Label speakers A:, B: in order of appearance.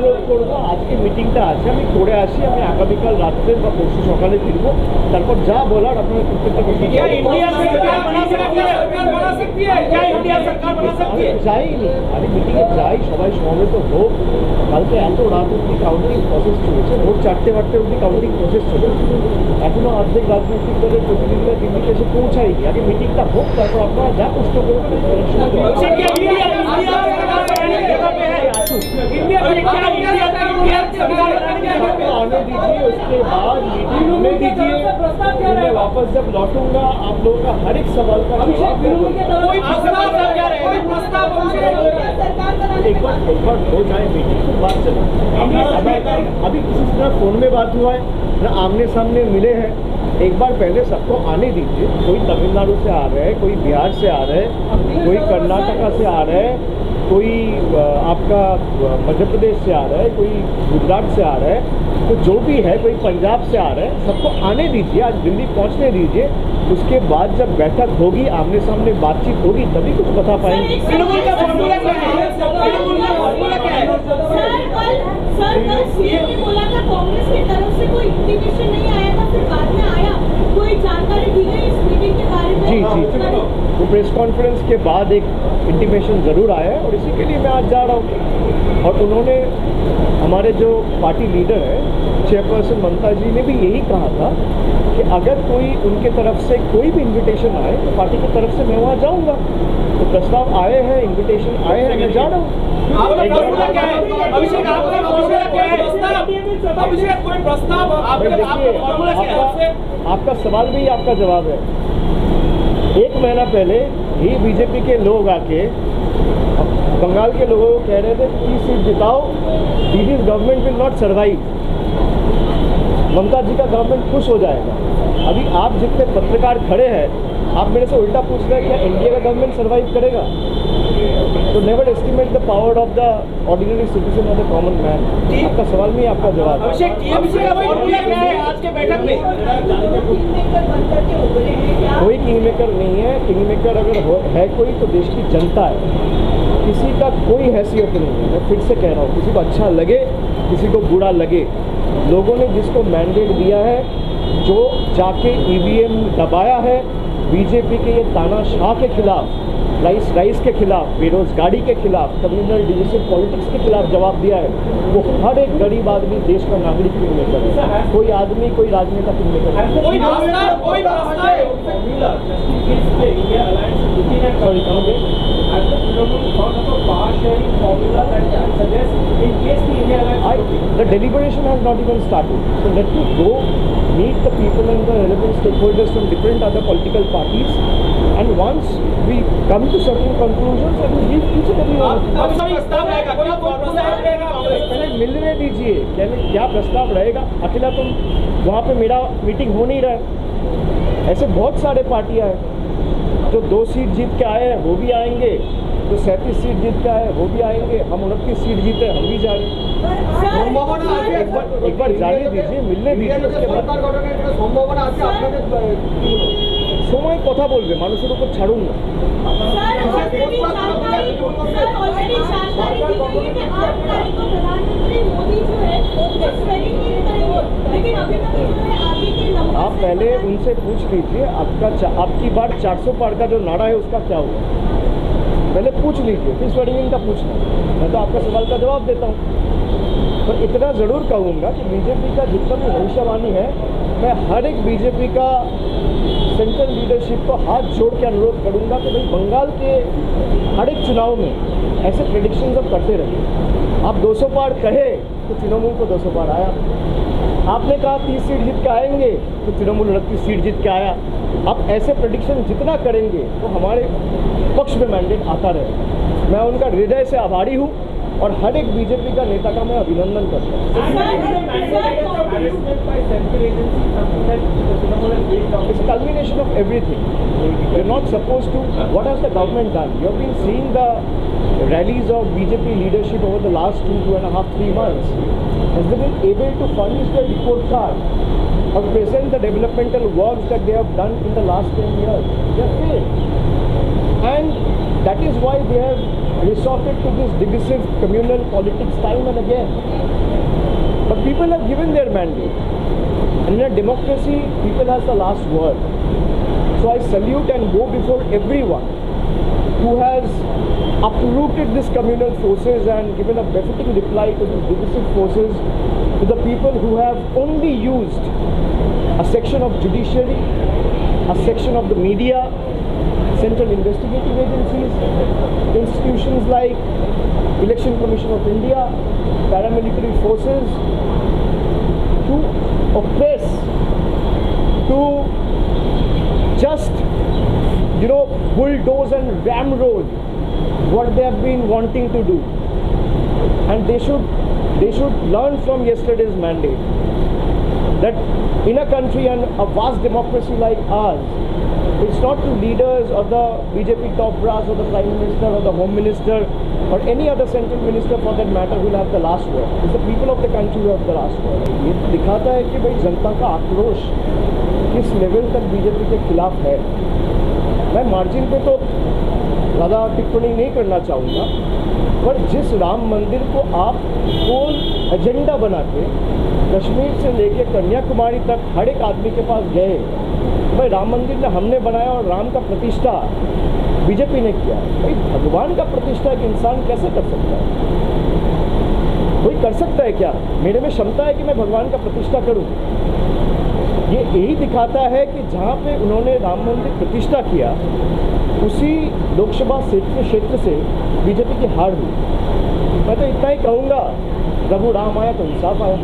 A: অনুরোধ করবো আজকে মিটিংটা আছে আমি করে আসি, আমি আগামীকাল রাত্রে বা পরশু সকালে ফিরবো, তারপর যা বলার আপনারা প্রত্যেকটা যাইনি, আমি মিটিংয়ে যাই, সবাই সমবেত হোক। কালকে এত রাত অব্দি কাউন্টিং প্রসেস চলেছে, ভোর 4টে অব্দি কাউন্টিং প্রসেস চলেছে, এখনো অর্ধেক রাজনৈতিক দলের প্রতিনিধিরা দিল্লিতে এসে পৌঁছায়নি। আগে মিটিংটা হোক, তারপর আপনারা যা প্রশ্ন করবেন आने दीजिए, उसके बाद मीटिंग होने दीजिए। मैं वापस जब लौटूंगा आप लोगों का हर एक सवाल का एक बार हो जाए मीटिंग तो बात चले। अभी किसी तरह फोन में बात हुआ है ना, आमने सामने मिले हैं। एक बार पहले सबको आने दीजिए। कोई तमिलनाडु से आ रहा है, कोई बिहार से आ रहा है, कोई कर्नाटका से आ रहा है, कोई आपका मध्य प्रदेश से आ रहा है, कोई गुजरात से आ रहा है, तो जो भी है, कोई पंजाब से आ रहा है, सबको आने दीजिए, आज दिल्ली पहुंचने दीजिए। उसके बाद जब बैठक होगी, आमने सामने बातचीत होगी, तभी कुछ बता पाएंगे।
B: सीएम ने बोला था कांग्रेस की तरफ से कोई इंटीमेशन नहीं आया था, फिर बाद में आया, कोई जानकारी दी गई इस मीटिंग के बारे में? जी,
A: वो प्रेस कॉन्फ्रेंस के बाद एक इंटीमेशन ज़रूर आया है और इसी के लिए मैं आज जा रहा हूँ। और उन्होंने, हमारे जो पार्टी लीडर है चेयरपर्सन ममता जी ने भी यही कहा था कि अगर कोई उनके तरफ से कोई भी इन्विटेशन आए तो पार्टी की तरफ से मैं वहाँ जाऊँगा। तो प्रस्ताव आए हैं, इन्विटेशन आए हैं, मैं जा रहा हूँ। आपका सवाल भी आपका जवाब है। एक महीना पहले ही बीजेपी के लोग आके बंगाल के लोगों को कह रहे थे 30 सीट जिताओ, Didi's government will not survive, Mamata ji का गवर्नमेंट खुश हो जाएगा। अभी आप जितने पत्रकार खड़े हैं, आप मेरे से उल्टा पूछ रहे हैं क्या इंडिया का गवर्नमेंट सर्वाइव करेगा? तो never estimate the power of the ordinary citizen और द कॉमन मैन। आपका सवाल नहीं, आपका जवाब।
B: आज के बैठक में
A: कोई किंग मेकर नहीं है। किंग मेकर अगर है कोई तो देश की जनता है, किसी का कोई हैसियत नहीं है। मैं फिर से कह रहा हूँ, किसी को अच्छा लगे, किसी को बुरा लगे, लोगों ने जिसको मैंडेट दिया है, जो जाके ईवीएम दबाया है, बीजेपी के ये तानाशाह के खिलाफ, राइस के खिलाफ, बेरोजगारी के खिलाफ, कम्युनल डिविजन पॉलिटिक्स के खिलाफ जवाब दिया है, वो हर एक गरीब आदमी, देश का नागरिक किंग मेकर है। कोई आदमी, कोई राजनेता किंग मेकर है। The deliberation has not even started. So let me go meet the people and the relevant stakeholders from different other political parties, and once we come to certain conclusions, I will give each and every one. पहले मिलने दीजिए, क्या प्रस्ताव रहेगा? अकेला तुम वहाँ पे मेरा मीटिंग हो नहीं रहा है। ऐसे बहुत सारे पार्टियाँ हैं जो 2 सीट जीत के आए हैं, वो भी आएंगे, जो 37 सीट जीत के आए वो भी आएंगे, हम 29 सीट जीते हम भी जाएंगे। एक बार जाने दीजिए, मिलने दीजिए, उसके बाद সময় কথা বলবে, মানুষের উপর ছাড়ুন না। आप पहले उनसे पूछ लीजिए आपकी बार 400 पार का जो नारा है उसका क्या हुआ, पहले पूछ लीजिए, फिर स्वेडिंग का पूछना। मैं तो आपका सवाल का जवाब देता हूँ, पर इतना ज़रूर कहूँगा कि बीजेपी का जितना भी भविष्यवाणी है, मैं हर एक बीजेपी का सेंट्रल लीडरशिप को हाथ जोड़ के अनुरोध करूँगा कि भाई बंगाल के हर एक चुनाव में ऐसे प्रेडिक्शंस अब करते रहिए। आप 200 पार कहे तो तृणमूल को 200 पार आया, आपने कहा 30 सीट जीत के आएंगे तो तृणमूल 29 सीट जीत के आया। अब ऐसे प्रेडिक्शन जितना करेंगे तो हमारे पक्ष में मैंडेट आता रहेगा। मैं उनका हृदय से आभारी हूँ और हर एक बीजेपी का नेता का मैं अभिनंदन करता हूँ। It's a culmination of everything. You're not supposed to. What has the government done? You have been seeing the rallies of BJP leadership over the last 2.5, 3 months. Has they been able to furnish their report card or present the developmental works that they have done in the last 10 years? They have failed. And That is why they have resorted to this divisive communal politics time and again. But people have given their mandate. And in a democracy, people has the last word. So I salute and go before everyone who has uprooted these communal forces and given a befitting reply to these divisive forces, to the people who have only used a section of judiciary, a section of the media, central investigative agencies, institutions like Election Commission of India, paramilitary forces, to oppress, to just, bulldoze and ramrod what they have been wanting to do. And they should learn from yesterday's mandate that in a country and a vast democracy like ours, it's not the leaders or the BJP top brass or the Prime Minister or the Home Minister or any other central minister for that matter who will have the last word. It's the people of the country who have the last word. ये दिखाता है कि भाई जनता का आक्रोश किस level तक BJP के खिलाफ है. मैं मार्जिन पे तो ज़्यादा टिप्पणी नहीं करना चाहूँगा, पर जिस राम मंदिर को आप कोल एजेंडा बना के कश्मीर से लेके कन्याकुमारी तक हर एक आदमी के पास गए, भाई राम मंदिर ने हमने बनाया और राम का प्रतिष्ठा बीजेपी ने किया. भाई भगवान का प्रतिष्ठा एक इंसान कैसे कर सकता है? कोई कर सकता है क्या? मेरे में क्षमता है कि मैं भगवान का प्रतिष्ठा करूं? ये यही दिखाता है कि जहाँ पे उन्होंने राम मंदिर प्रतिष्ठा किया उसी लोकसभा क्षेत्र से बीजेपी की हार हुई. मैं तो इतना ही कहूँगा, प्रभु राम आया तो इंसाफ आया.